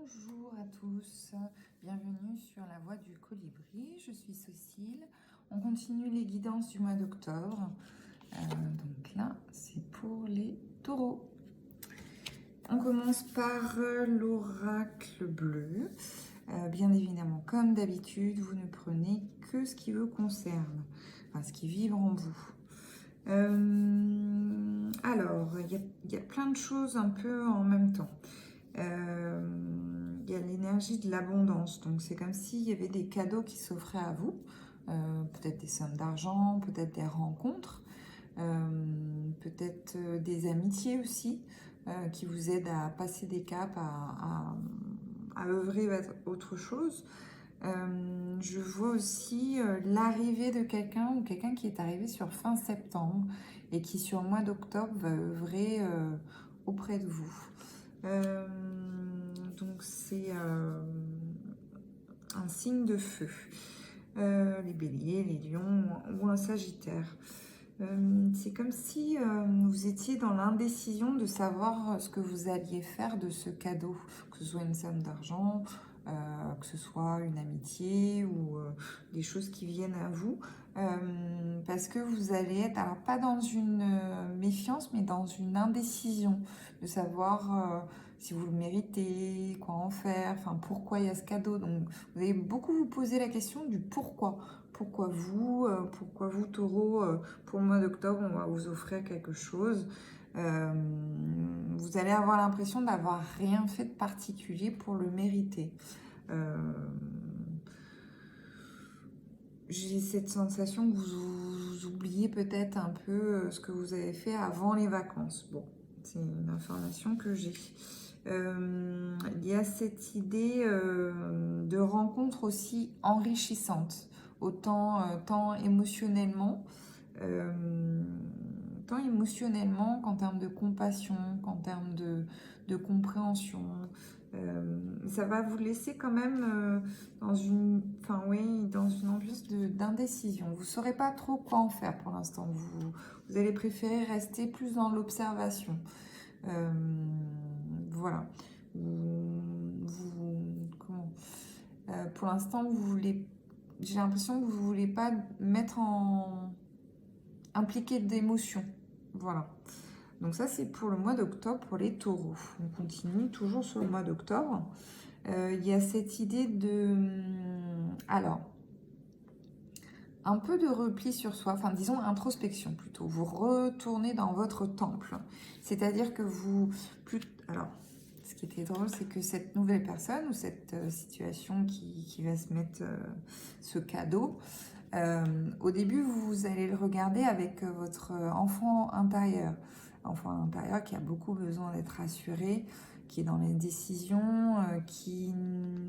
Bonjour à tous, bienvenue sur la voie du colibri, je suis Cécile. On continue les guidances du mois d'octobre. Donc là, c'est pour les taureaux. On commence par l'oracle bleu. Bien évidemment, comme d'habitude, vous ne prenez que ce qui vous concerne, enfin ce qui vibre en vous. Alors, il y a plein de choses un peu en même temps. Il y a l'énergie de l'abondance, donc c'est comme s'il y avait des cadeaux qui s'offraient à vous, peut-être des sommes d'argent, peut-être des rencontres, peut-être des amitiés aussi, qui vous aident à passer des caps, à œuvrer vers autre chose. Je vois aussi l'arrivée de quelqu'un ou quelqu'un qui est arrivé sur fin septembre et qui sur le mois d'octobre va œuvrer auprès de vous. Donc c'est un signe de feu. Les béliers, les lions ou un sagittaire. C'est comme si vous étiez dans l'indécision de savoir ce que vous alliez faire de ce cadeau, que ce soit une somme d'argent, que ce soit une amitié ou des choses qui viennent à vous, parce que vous allez être, alors pas dans une méfiance, mais dans une indécision de savoir si vous le méritez, quoi en faire, enfin pourquoi il y a ce cadeau. Donc vous allez beaucoup vous poser la question du pourquoi. Pourquoi vous taureau, pour le mois d'octobre, on va vous offrir quelque chose. Vous allez avoir l'impression d'avoir rien fait de particulier pour le mériter. J'ai cette sensation que vous oubliez peut-être un peu ce que vous avez fait avant les vacances. Bon, c'est une information que j'ai. Il y a cette idée de rencontre aussi enrichissante, tant émotionnellement, qu'en termes de compassion, qu'en termes de compréhension. Ça va vous laisser quand même dans dans une ambiance d'indécision. Vous ne saurez pas trop quoi en faire pour l'instant. Vous allez préférer rester plus dans l'observation. Voilà. Pour l'instant, j'ai l'impression que vous ne voulez pas impliquer d'émotions. Voilà. Donc ça, c'est pour le mois d'octobre, pour les taureaux. On continue toujours sur le mois d'octobre. Il y a cette idée alors, un peu de repli sur soi, enfin disons introspection plutôt. Vous retournez dans votre temple. C'est-à-dire que alors, ce qui était drôle, c'est que cette nouvelle personne ou cette situation qui va se mettre ce cadeau, au début, vous allez le regarder avec votre enfant intérieur qui a beaucoup besoin d'être rassuré, qui est dans les décisions,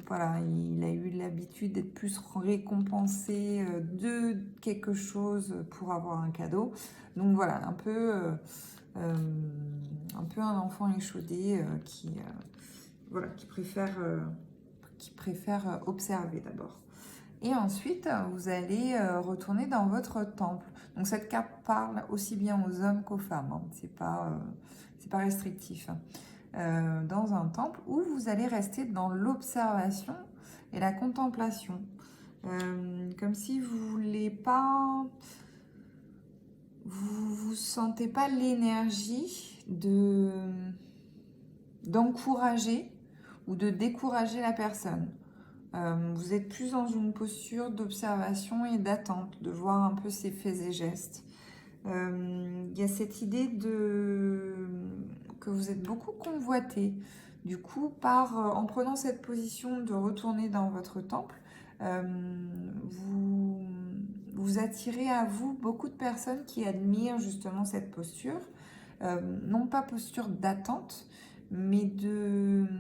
voilà, il a eu l'habitude d'être plus récompensé de quelque chose pour avoir un cadeau. Donc voilà, un peu un enfant échaudé voilà, qui préfère observer d'abord. Et ensuite, vous allez retourner dans votre temple. Donc cette carte parle aussi bien aux hommes qu'aux femmes. Hein. C'est pas restrictif. Dans un temple où vous allez rester dans l'observation et la contemplation. Comme si vous sentez pas l'énergie d'encourager ou de décourager la personne. Vous êtes plus dans une posture d'observation et d'attente, de voir un peu ses faits et gestes. Il y a cette idée que vous êtes beaucoup convoité. Du coup, en prenant cette position de retourner dans votre temple, vous attirez à vous beaucoup de personnes qui admirent justement cette posture. Non pas posture d'attente, mais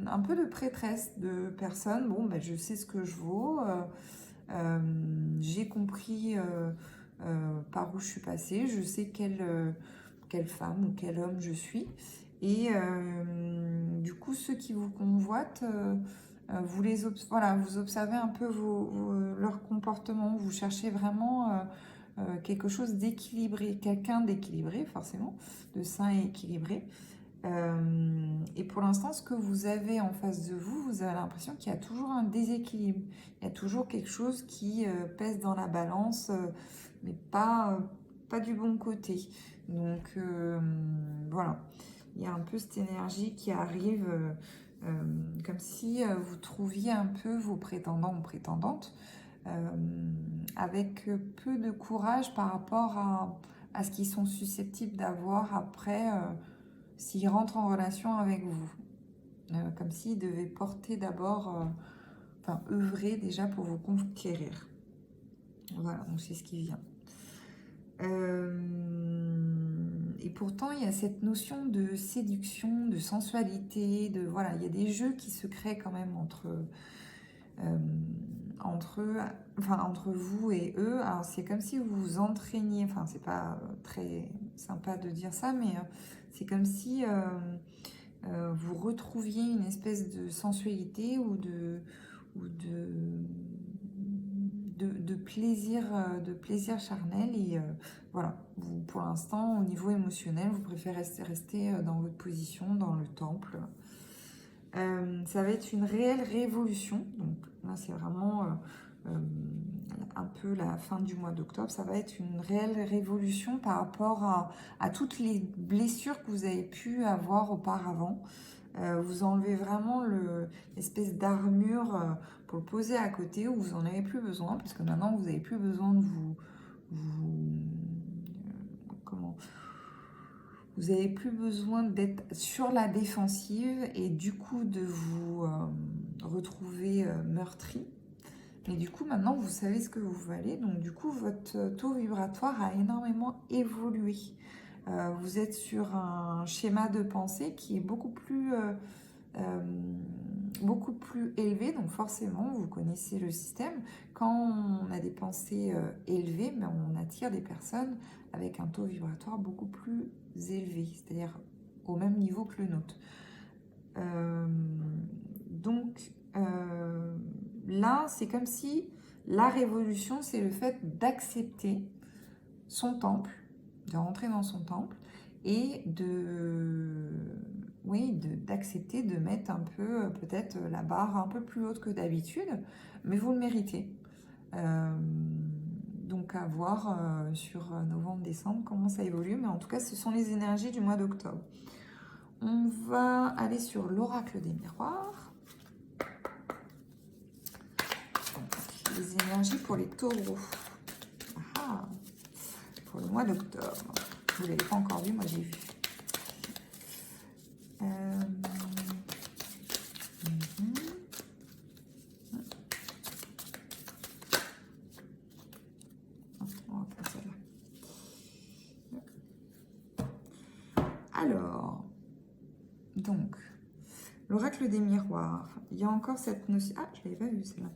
un peu de prêtresse, de personnes. Bon, ben, je sais ce que je vaux, j'ai compris par où je suis passée, je sais quelle femme ou quel homme je suis. Et du coup, ceux qui vous convoitent, vous observez un peu leur comportement, vous cherchez vraiment quelque chose d'équilibré, quelqu'un d'équilibré forcément, de sain et équilibré. Et pour l'instant, ce que vous avez en face de vous, vous avez l'impression qu'il y a toujours un déséquilibre. Il y a toujours quelque chose qui pèse dans la balance, mais pas du bon côté. Donc voilà, il y a un peu cette énergie qui arrive comme si vous trouviez un peu vos prétendants ou prétendantes avec peu de courage par rapport à ce qu'ils sont susceptibles d'avoir après s'ils rentrent en relation avec vous. Comme s'ils devaient porter d'abord, enfin œuvrer déjà pour vous conquérir. Voilà, donc c'est ce qui vient. Et pourtant, il y a cette notion de séduction, de sensualité, voilà, il y a des jeux qui se créent quand même entre vous et eux. Alors c'est comme si vous vous entraîniez, enfin c'est pas très sympa de dire ça, mais c'est comme si vous retrouviez une espèce de sensualité ou de plaisir charnel. Et voilà, vous, pour l'instant, au niveau émotionnel, vous préférez rester dans votre position, dans le temple. Ça va être une réelle révolution. Donc là, c'est vraiment un peu la fin du mois d'octobre. Ça va être une réelle révolution par rapport à toutes les blessures que vous avez pu avoir auparavant. Vous enlevez vraiment l'espèce d'armure pour le poser à côté où vous n'en avez plus besoin, puisque maintenant vous n'avez plus besoin de comment vous n'avez plus besoin d'être sur la défensive et du coup de vous retrouver meurtri. Mais du coup, maintenant, vous savez ce que vous valez. Donc, du coup, votre taux vibratoire a énormément évolué. Vous êtes sur un schéma de pensée qui est beaucoup plus élevé. Donc, forcément, vous connaissez le système. Quand on a des pensées élevées, ben, on attire des personnes avec un taux vibratoire beaucoup plus élevé, c'est-à-dire au même niveau que le nôtre. Donc, là, c'est comme si la révolution, c'est le fait d'accepter son temple, de rentrer dans son temple et d'accepter de mettre un peu, peut-être la barre un peu plus haute que d'habitude, mais vous le méritez. Donc à voir sur novembre-décembre comment ça évolue, mais en tout cas, ce sont les énergies du mois d'octobre. On va aller sur l'oracle des miroirs. Les énergies pour les taureaux. Ah, pour le mois d'octobre. Vous ne l'avez pas encore vu, moi j'ai vu. On va passer là. Alors, donc, l'oracle des miroirs. Il y a encore cette notion... Ah, je ne l'avais pas vu celle-là.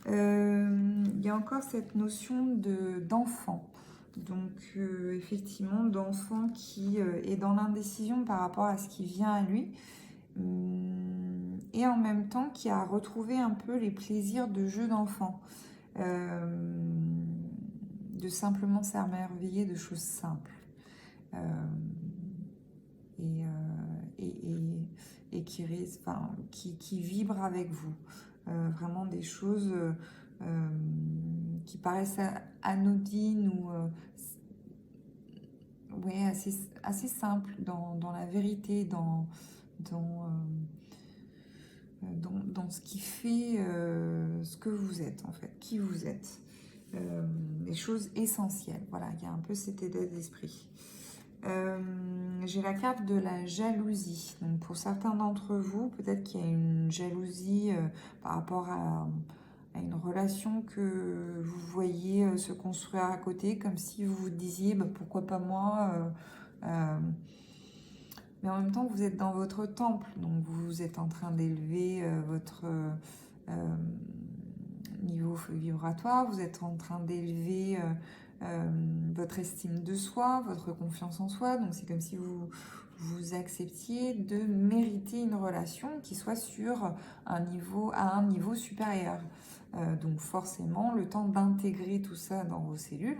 Il y a encore cette notion d'enfant. Donc, effectivement, d'enfant qui est dans l'indécision par rapport à ce qui vient à lui. Et en même temps, qui a retrouvé un peu les plaisirs de jeu d'enfant. De simplement s'émerveiller de choses simples. Et qui vibre avec vous. Vraiment des choses qui paraissent anodines ou assez simples dans la vérité, dans ce qui fait ce que vous êtes en fait, qui vous êtes. Des choses essentielles. Voilà, il y a un peu cet état d'esprit. J'ai la carte de la jalousie. Donc pour certains d'entre vous, peut-être qu'il y a une jalousie par rapport à une relation que vous voyez se construire à côté, comme si vous vous disiez bah, pourquoi pas moi mais en même temps vous êtes dans votre temple, donc vous êtes en train d'élever votre niveau vibratoire, vous êtes en train d'élever votre estime de soi, votre confiance en soi. Donc c'est comme si vous acceptiez de mériter une relation qui soit à un niveau supérieur. Donc forcément, le temps d'intégrer tout ça dans vos cellules,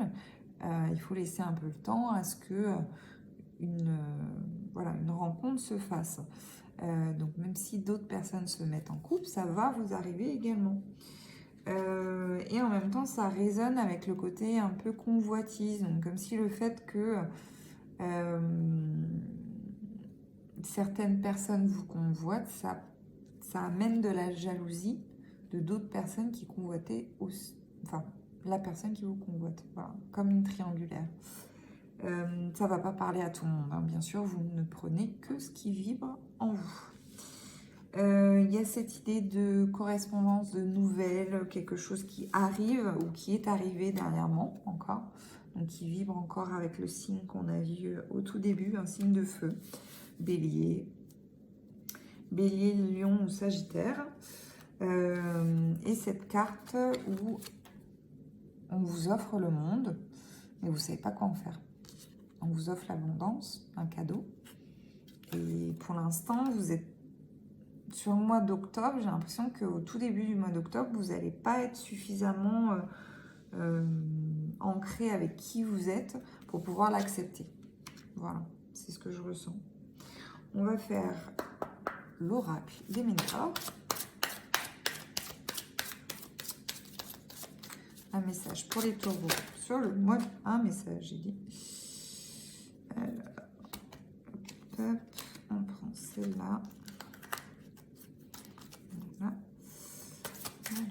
il faut laisser un peu le temps à ce que voilà, une rencontre se fasse. Donc même si d'autres personnes se mettent en couple, ça va vous arriver également. Et en même temps, ça résonne avec le côté un peu convoitise. Donc comme si le fait que certaines personnes vous convoitent, ça amène de la jalousie de d'autres personnes qui convoitaient aussi, enfin, la personne qui vous convoite, voilà, comme une triangulaire. Ça ne va pas parler à tout le monde, hein. Bien sûr, vous ne prenez que ce qui vibre en vous. Il y a cette idée de correspondance, de nouvelles, quelque chose qui arrive ou qui est arrivé dernièrement encore, donc qui vibre encore avec le signe qu'on a vu au tout début, un signe de feu, Bélier, Lion ou Sagittaire. Et cette carte où on vous offre le monde, mais vous ne savez pas quoi en faire. On vous offre l'abondance, un cadeau. Et pour l'instant, vous êtes sur le mois d'octobre. J'ai l'impression qu'au tout début du mois d'octobre, vous n'allez pas être suffisamment ancré avec qui vous êtes pour pouvoir l'accepter. Voilà, c'est ce que je ressens. On va faire l'oracle des mentors. Un message pour les taureaux sur le mois. Un message, j'ai dit. Alors, hop, on prend celle-là. Voilà. Alors.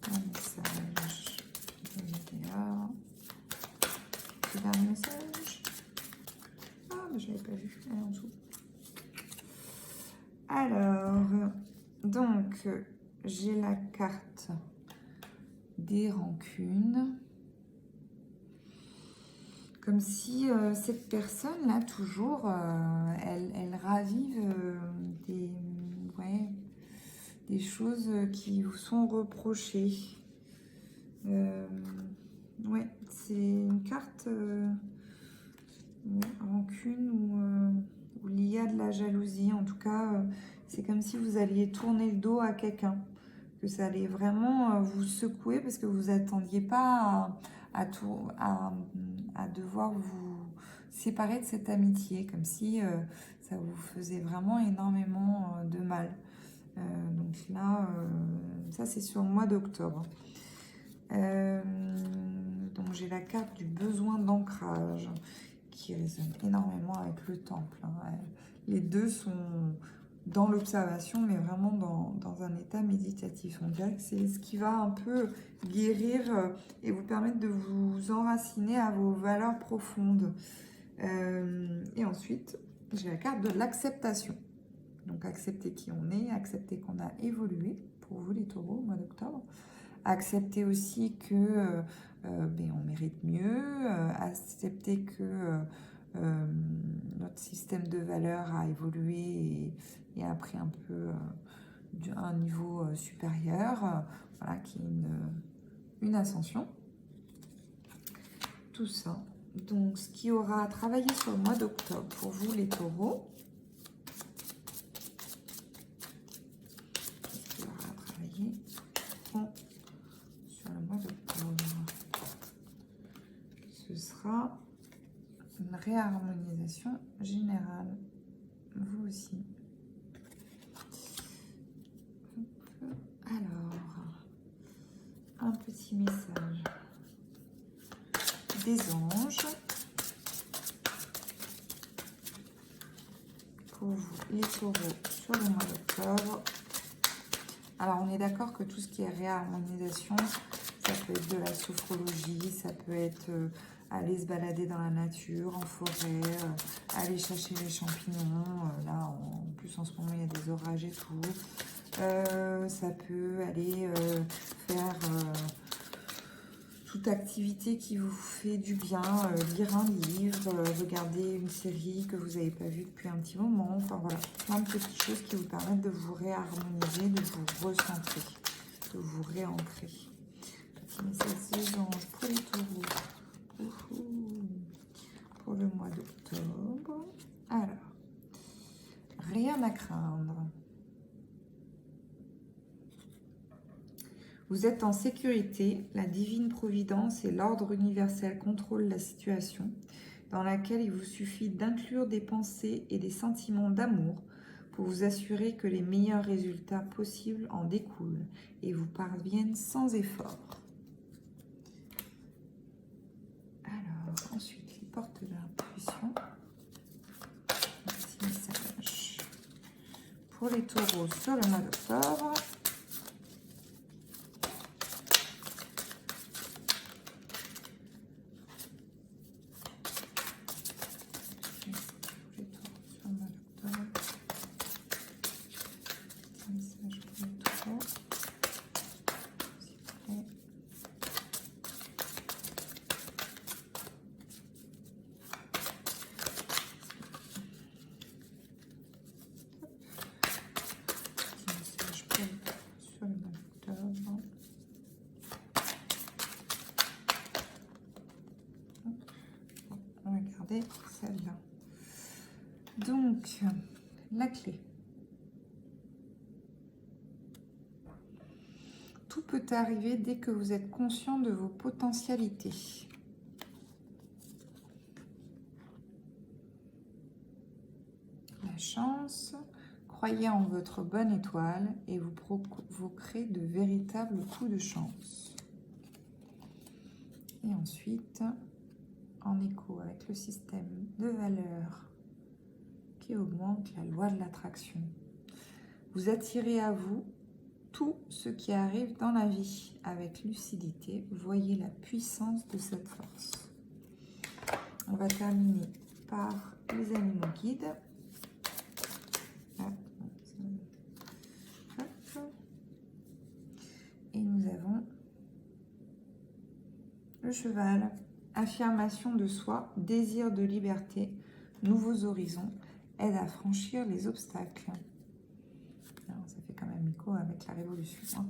Un message. Le dernier message. Ah, mais je ne l'avais pas vu. Elle est en dessous. Alors, donc, j'ai la carte des rancunes. Comme si cette personne-là, toujours, elle ravive des choses qui vous sont reprochées. Ouais, c'est une carte rancune ou liée à de la jalousie. En tout cas, c'est comme si vous alliez tourner le dos à quelqu'un. Que ça allait vraiment vous secouer parce que vous ne attendiez pas à devoir vous séparer de cette amitié, comme si ça vous faisait vraiment énormément de mal. Donc là, ça c'est sur le mois d'octobre. Donc j'ai la carte du besoin d'ancrage qui résonne énormément avec le temple, hein. Les deux sont dans l'observation, mais vraiment dans un état méditatif. On dirait que c'est ce qui va un peu guérir et vous permettre de vous enraciner à vos valeurs profondes. Et ensuite, j'ai la carte de l'acceptation. Donc, accepter qui on est, accepter qu'on a évolué, pour vous les taureaux, au mois d'octobre. Accepter aussi que on mérite mieux, accepter que notre système de valeurs a évolué et a pris un peu un niveau supérieur, voilà, qui est une ascension. Tout ça. Donc, ce qui aura travaillé sur le mois d'octobre pour vous, les taureaux. Ce qui aura travaillé sur le mois d'octobre. Ce sera une réharmonisation générale. Vous aussi. Alors, un petit message des anges pour vous, les taureaux, sur le mois d'octobre. Alors, on est d'accord que tout ce qui est réharmonisation, ça peut être de la sophrologie, ça peut être aller se balader dans la nature, en forêt, aller chercher les champignons. Là, en plus, en ce moment, il y a des orages et tout. Ça peut aller faire toute activité qui vous fait du bien, lire un livre, regarder une série que vous n'avez pas vue depuis un petit moment. Enfin voilà, plein de petites choses qui vous permettent de vous réharmoniser, de vous recentrer, de vous réancrer. Petit message des anges pour les taureaux. Pour le mois d'octobre. Alors, rien à craindre. Vous êtes en sécurité, la divine providence et l'ordre universel contrôlent la situation, dans laquelle il vous suffit d'inclure des pensées et des sentiments d'amour pour vous assurer que les meilleurs résultats possibles en découlent et vous parviennent sans effort. Alors, ensuite, les portes de l'intuition. Petit message pour les taureaux sur le mois d'octobre. Celle-là. Donc, la clé. Tout peut arriver dès que vous êtes conscient de vos potentialités. La chance. Croyez en votre bonne étoile et vous provoquerez de véritables coups de chance. Et ensuite, en écho avec le système de valeurs qui augmente la loi de l'attraction. Vous attirez à vous tout ce qui arrive dans la vie avec lucidité. Voyez la puissance de cette force. On va terminer par les animaux guides. Et nous avons le cheval. Affirmation de soi, désir de liberté, nouveaux horizons, aide à franchir les obstacles. Alors, ça fait quand même écho avec la révolution. Hein.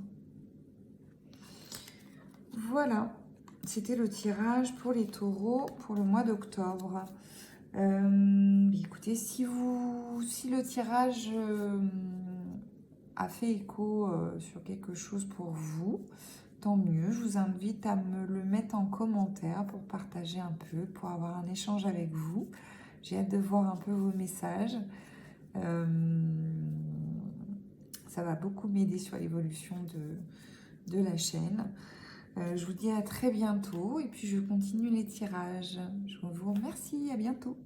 Voilà, c'était le tirage pour les taureaux pour le mois d'octobre. Écoutez, si le tirage a fait écho sur quelque chose pour vous, tant mieux. Je vous invite à me le mettre en commentaire pour partager un peu, pour avoir un échange avec vous. J'ai hâte de voir un peu vos messages. Ça va beaucoup m'aider sur l'évolution de la chaîne. Je vous dis à très bientôt et puis je continue les tirages. Je vous remercie, à bientôt.